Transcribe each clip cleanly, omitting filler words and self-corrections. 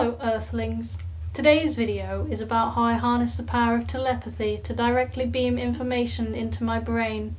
Hello Earthlings! Today's video is about how I harness the power of telepathy to directly beam information into my brain.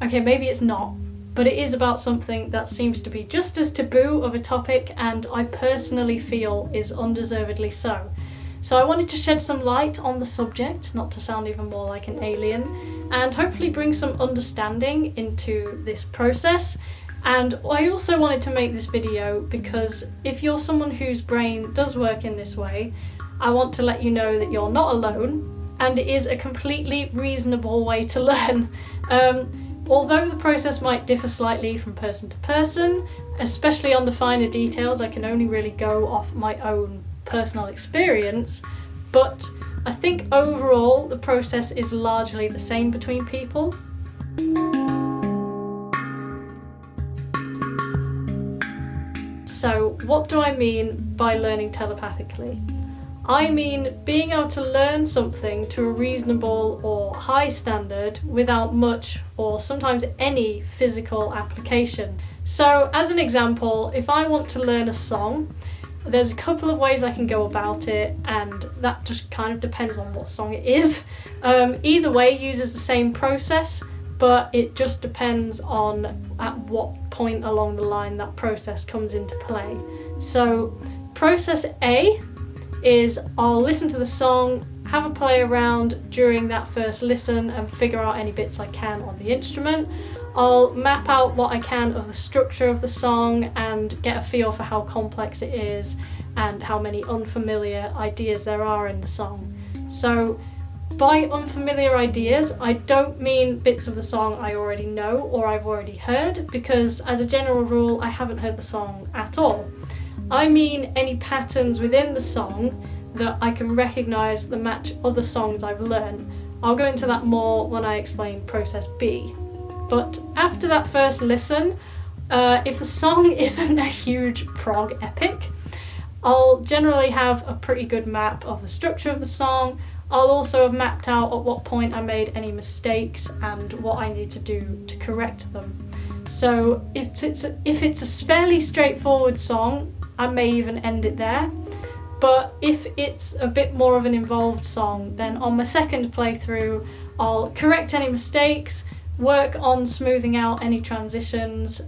Okay, maybe it's not, but it is about something that seems to be just as taboo of a topic, and I personally feel is undeservedly so. So I wanted to shed some light on the subject, not to sound even more like an alien, and hopefully bring some understanding into this process. And I also wanted to make this video because if you're someone whose brain does work in this way, I want to let you know that you're not alone, and it is a completely reasonable way to learn. Although the process might differ slightly from person to person, especially on the finer details, I can only really go off my own personal experience, but I think overall the process is largely the same between people. So what do I mean by learning telepathically? I mean being able to learn something to a reasonable or high standard without much or sometimes any physical application. So as an example, if I want to learn a song, there's a couple of ways I can go about it, and that just kind of depends on what song it is. Either way uses the same process, but it just depends on at what point along the line that process comes into play. So process A is I'll listen to the song, have a play around during that first listen and figure out any bits I can on the instrument. I'll map out what I can of the structure of the song and get a feel for how complex it is and how many unfamiliar ideas there are in the song. So by unfamiliar ideas, I don't mean bits of the song I already know or I've already heard, because as a general rule I haven't heard the song at all. I mean any patterns within the song that I can recognise that match other songs I've learned. I'll go into that more when I explain process B. But after that first listen, if the song isn't a huge prog epic, I'll generally have a pretty good map of the structure of the song. I'll also have mapped out at what point I made any mistakes and what I need to do to correct them. So if it's a fairly straightforward song, I may even end it there. But if it's a bit more of an involved song, then on my second playthrough, I'll correct any mistakes, work on smoothing out any transitions,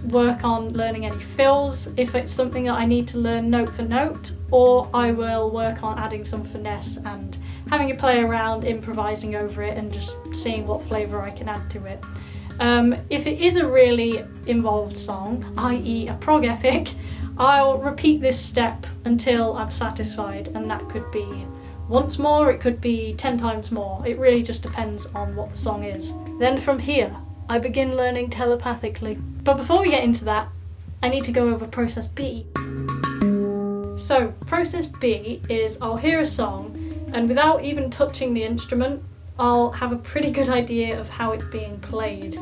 work on learning any fills if it's something that I need to learn note for note, or I will work on adding some finesse and having a play around, improvising over it and just seeing what flavour I can add to it. If it is a really involved song, i.e. a prog epic, I'll repeat this step until I'm satisfied, and that could be once more, it could be 10 times more. It really just depends on what the song is. Then from here, I begin learning telepathically. But before we get into that, I need to go over process B. So process B is I'll hear a song, and without even touching the instrument, I'll have a pretty good idea of how it's being played.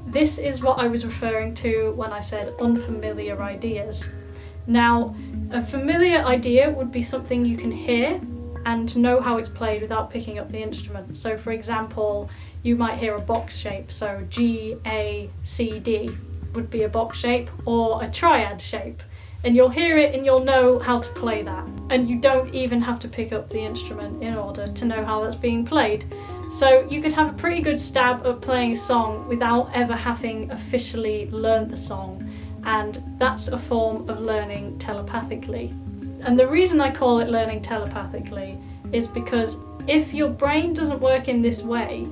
This is what I was referring to when I said unfamiliar ideas. Now, a familiar idea would be something you can hear and know how it's played without picking up the instrument. So for example, you might hear a box shape, so G, A, C, D would be a box shape, or a triad shape. And you'll hear it and you'll know how to play that. And you don't even have to pick up the instrument in order to know how that's being played. So you could have a pretty good stab at playing a song without ever having officially learned the song. And that's a form of learning telepathically. And the reason I call it learning telepathically is because if your brain doesn't work in this way,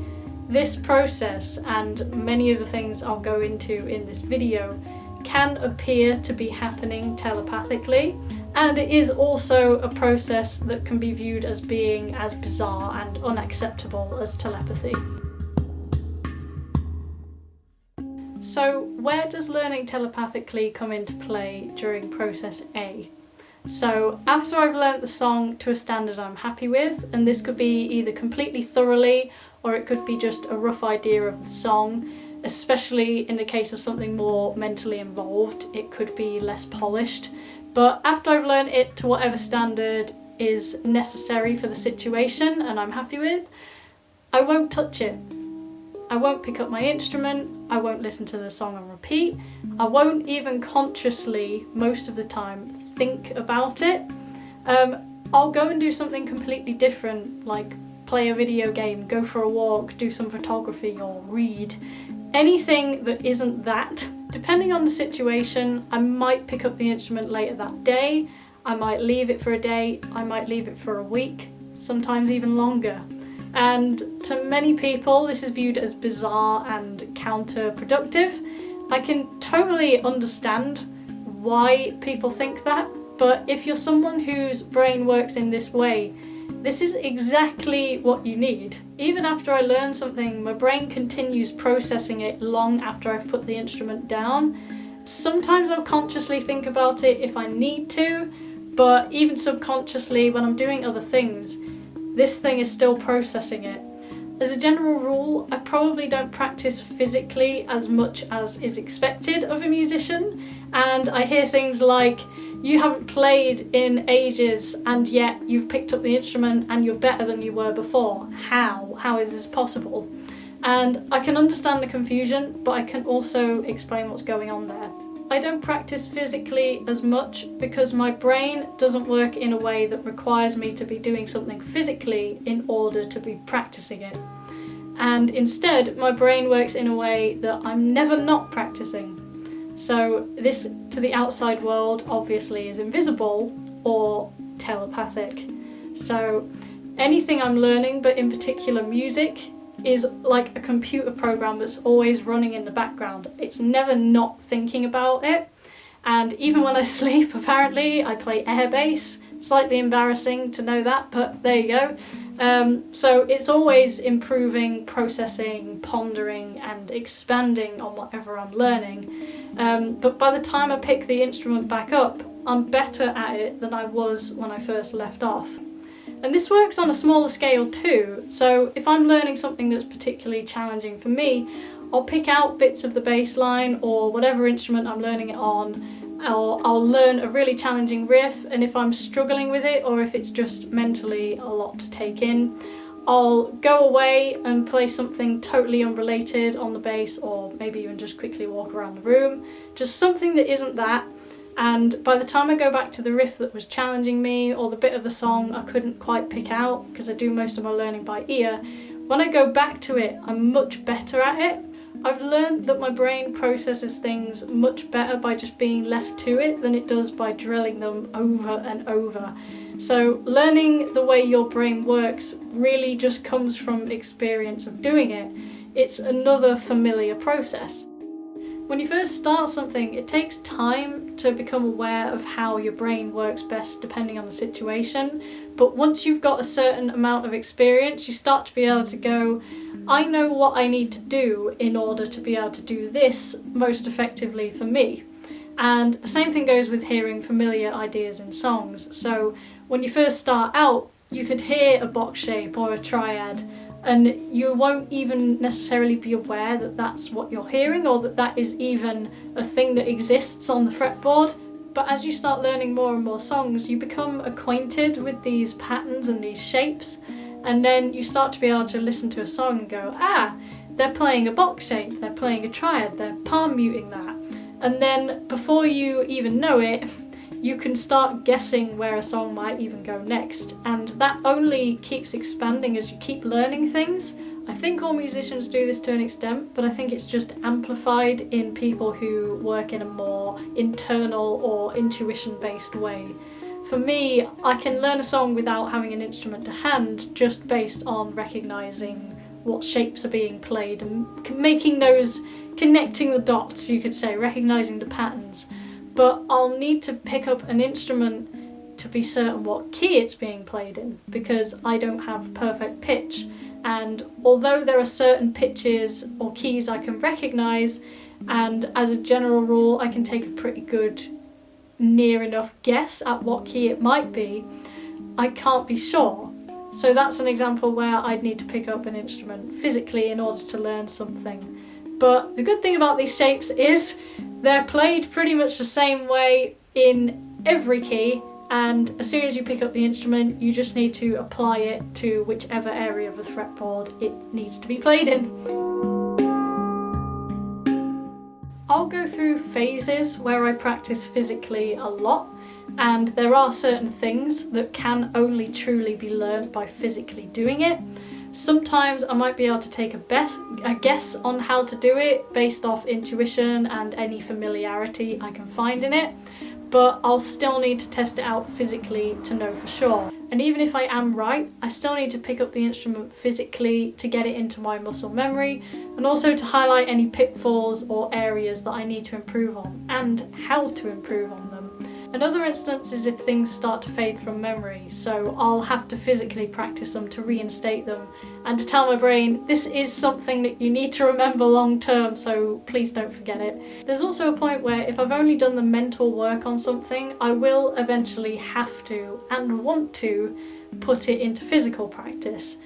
this process and many of the things I'll go into in this video can appear to be happening telepathically, and it is also a process that can be viewed as being as bizarre and unacceptable as telepathy. So where does learning telepathically come into play during process A? So after I've learnt the song to a standard I'm happy with, and this could be either completely thoroughly or it could be just a rough idea of the song, especially in the case of something more mentally involved, it could be less polished. But after I've learnt it to whatever standard is necessary for the situation and I'm happy with, I won't touch it. I won't pick up my instrument, I won't listen to the song on repeat, I won't even consciously, most of the time, think about it. I'll go and do something completely different, like play a video game, go for a walk, do some photography or read. Anything that isn't that. Depending on the situation, I might pick up the instrument later that day, I might leave it for a day, I might leave it for a week, sometimes even longer. And to many people this is viewed as bizarre and counterproductive. I can totally understand why people think that, but if you're someone whose brain works in this way, this is exactly what you need. Even after I learn something, my brain continues processing it long after I've put the instrument down. Sometimes I'll consciously think about it if I need to, but even subconsciously when I'm doing other things, this thing is still processing it. As a general rule, I probably don't practice physically as much as is expected of a musician, and I hear things like, you haven't played in ages and yet you've picked up the instrument and you're better than you were before. How? How is this possible? And I can understand the confusion, but I can also explain what's going on there. I don't practice physically as much because my brain doesn't work in a way that requires me to be doing something physically in order to be practicing it. And instead, my brain works in a way that I'm never not practicing. So this, to the outside world, obviously is invisible or telepathic. So anything I'm learning, but in particular music, is like a computer program that's always running in the background. It's never not thinking about it. And even when I sleep, apparently, I play air bass. Slightly embarrassing to know that, but there you go. So it's always improving, processing, pondering, and expanding on whatever I'm learning. But by the time I pick the instrument back up, I'm better at it than I was when I first left off. And this works on a smaller scale too, so if I'm learning something that's particularly challenging for me, I'll pick out bits of the bass line or whatever instrument I'm learning it on, or I'll learn a really challenging riff, and if I'm struggling with it or if it's just mentally a lot to take in, I'll go away and play something totally unrelated on the bass, or maybe even just quickly walk around the room, just something that isn't that. And by the time I go back to the riff that was challenging me, or the bit of the song I couldn't quite pick out, because I do most of my learning by ear, when I go back to it, I'm much better at it. I've learned that my brain processes things much better by just being left to it than it does by drilling them over and over. So learning the way your brain works really just comes from experience of doing it. It's another familiar process. When you first start something, it takes time to become aware of how your brain works best depending on the situation, but once you've got a certain amount of experience, you start to be able to go, I know what I need to do in order to be able to do this most effectively for me. And the same thing goes with hearing familiar ideas in songs. So when you first start out, you could hear a box shape or a triad, and you won't even necessarily be aware that that's what you're hearing, or that that is even a thing that exists on the fretboard. But as you start learning more and more songs, you become acquainted with these patterns and these shapes, and then you start to be able to listen to a song and go, they're playing a box shape, they're playing a triad, they're palm muting that. And then before you even know it, you can start guessing where a song might even go next, and that only keeps expanding as you keep learning things. I think all musicians do this to an extent, but I think it's just amplified in people who work in a more internal or intuition-based way. For me, I can learn a song without having an instrument to hand, just based on recognising what shapes are being played and connecting the dots, you could say, recognising the patterns. But I'll need to pick up an instrument to be certain what key it's being played in, because I don't have perfect pitch. And although there are certain pitches or keys I can recognise, and as a general rule I can take a pretty good near enough guess at what key it might be, I can't be sure. So that's an example where I'd need to pick up an instrument physically in order to learn something. But the good thing about these shapes is they're played pretty much the same way in every key, and as soon as you pick up the instrument, you just need to apply it to whichever area of the fretboard it needs to be played in. I'll go through phases where I practice physically a lot. and there are certain things that can only truly be learned by physically doing it. Sometimes I might be able to take a guess on how to do it based off intuition and any familiarity I can find in it, but I'll still need to test it out physically to know for sure. And even if I am right, I still need to pick up the instrument physically to get it into my muscle memory, and also to highlight any pitfalls or areas that I need to improve on, and how to improve on them. Another instance is if things start to fade from memory, so I'll have to physically practice them to reinstate them and to tell my brain this is something that you need to remember long term, so please don't forget it. There's also a point where if I've only done the mental work on something, I will eventually have to and want to put it into physical practice.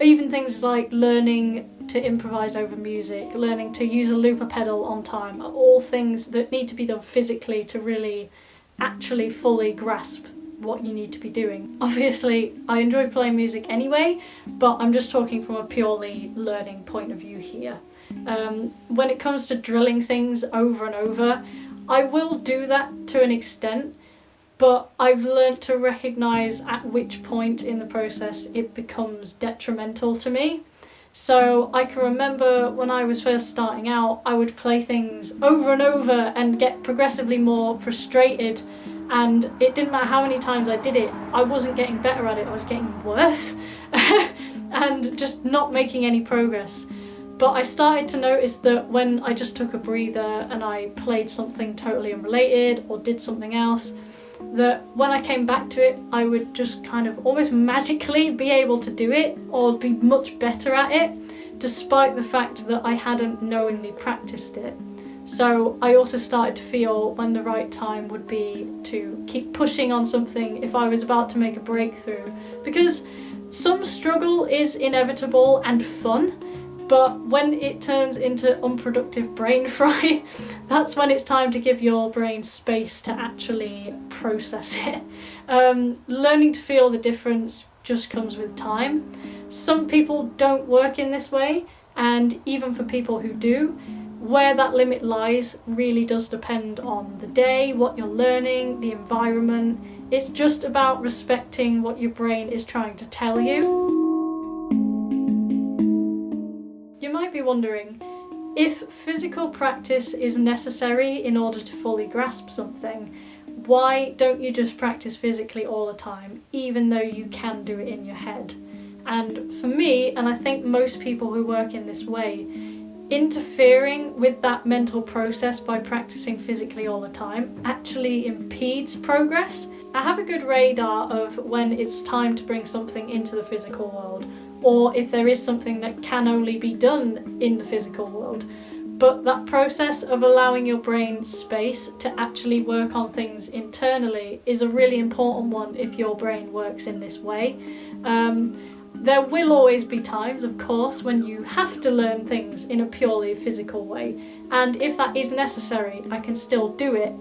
Even things like learning to improvise over music, learning to use a looper pedal on time, are all things that need to be done physically to really actually fully grasp what you need to be doing. Obviously, I enjoy playing music anyway, but I'm just talking from a purely learning point of view here. When it comes to drilling things over and over, I will do that to an extent, but I've learnt to recognise at which point in the process it becomes detrimental to me. So I can remember when I was first starting out, I would play things over and over and get progressively more frustrated, and it didn't matter how many times I did it, I wasn't getting better at it, I was getting worse and just not making any progress. But I started to notice that when I just took a breather and I played something totally unrelated or did something else, that when I came back to it, I would just kind of almost magically be able to do it or be much better at it, despite the fact that I hadn't knowingly practiced it. So I also started to feel when the right time would be to keep pushing on something if I was about to make a breakthrough, because some struggle is inevitable and fun, but when it turns into unproductive brain fry, that's when it's time to give your brain space to actually process it. Learning to feel the difference just comes with time. Some people don't work in this way, and even for people who do, where that limit lies really does depend on the day, what you're learning, the environment. It's just about respecting what your brain is trying to tell you. You might be wondering, if physical practice is necessary in order to fully grasp something, why don't you just practice physically all the time, even though you can do it in your head? And for me, and I think most people who work in this way, interfering with that mental process by practicing physically all the time actually impedes progress. I have a good radar of when it's time to bring something into the physical world, or if there is something that can only be done in the physical world. But that process of allowing your brain space to actually work on things internally is a really important one if your brain works in this way. There will always be times, of course, when you have to learn things in a purely physical way, and if that is necessary, I can still do it,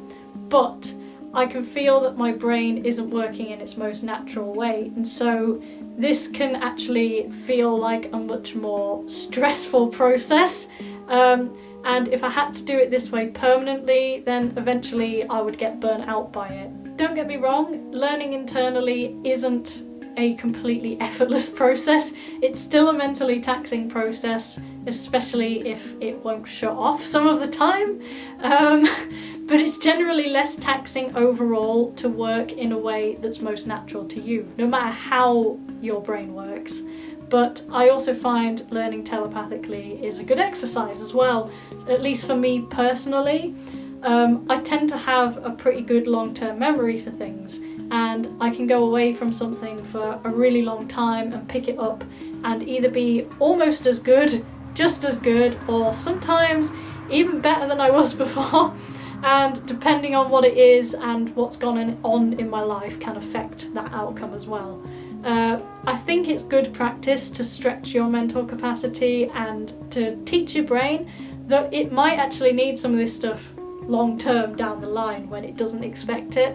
but I can feel that my brain isn't working in its most natural way, and so this can actually feel like a much more stressful process. And if I had to do it this way permanently, then eventually I would get burnt out by it. Don't get me wrong, learning internally isn't a completely effortless process. It's still a mentally taxing process, especially if it won't shut off some of the time. But it's generally less taxing overall to work in a way that's most natural to you, no matter how your brain works. But I also find learning telepathically is a good exercise as well, at least for me personally. I tend to have a pretty good long-term memory for things, and I can go away from something for a really long time and pick it up and either be almost as good, just as good, or sometimes even better than I was before. And depending on what it is and what's gone on in my life can affect that outcome as well. I think it's good practice to stretch your mental capacity and to teach your brain that it might actually need some of this stuff long term down the line when it doesn't expect it.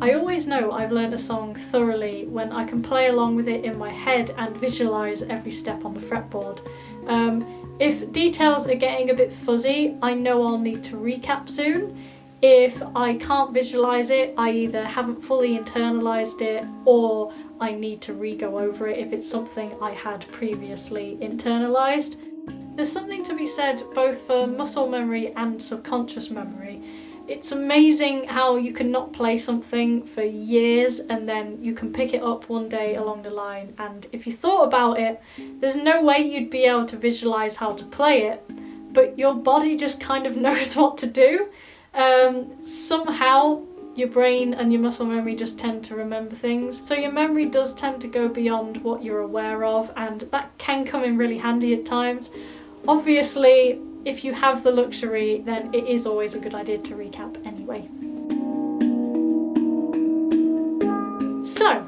I always know I've learned a song thoroughly when I can play along with it in my head and visualise every step on the fretboard. If details are getting a bit fuzzy, I know I'll need to recap soon. If I can't visualize it, I either haven't fully internalized it or I need to re-go over it if it's something I had previously internalized. There's something to be said both for muscle memory and subconscious memory. It's amazing how you can not play something for years and then you can pick it up one day along the line, and if you thought about it, there's no way you'd be able to visualize how to play it, but your body just kind of knows what to do. Somehow your brain and your muscle memory just tend to remember things. So your memory does tend to go beyond what you're aware of, and that can come in really handy at times. Obviously, if you have the luxury, then it is always a good idea to recap anyway. So,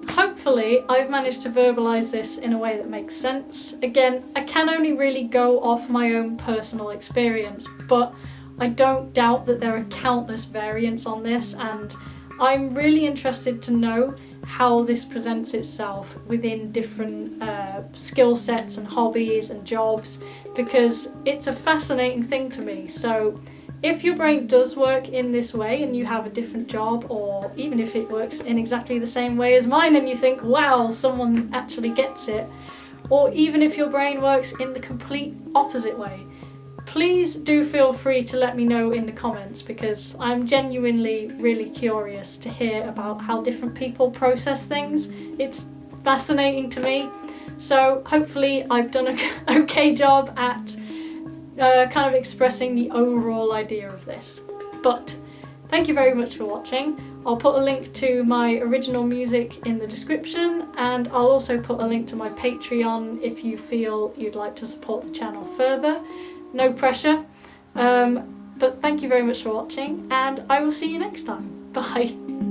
hopefully I've managed to verbalise this in a way that makes sense. Again, I can only really go off my own personal experience, but I don't doubt that there are countless variants on this, and I'm really interested to know how this presents itself within different skill sets and hobbies and jobs, because it's a fascinating thing to me. So if your brain does work in this way and you have a different job, or even if it works in exactly the same way as mine and you think, wow, someone actually gets it, or even if your brain works in the complete opposite way, please do feel free to let me know in the comments, because I'm genuinely really curious to hear about how different people process things. It's fascinating to me. So hopefully I've done an okay job at kind of expressing the overall idea of this. But thank you very much for watching. I'll put a link to my original music in the description, and I'll also put a link to my Patreon if you feel you'd like to support the channel further. No pressure, but thank you very much for watching, and I will see you next time. Bye.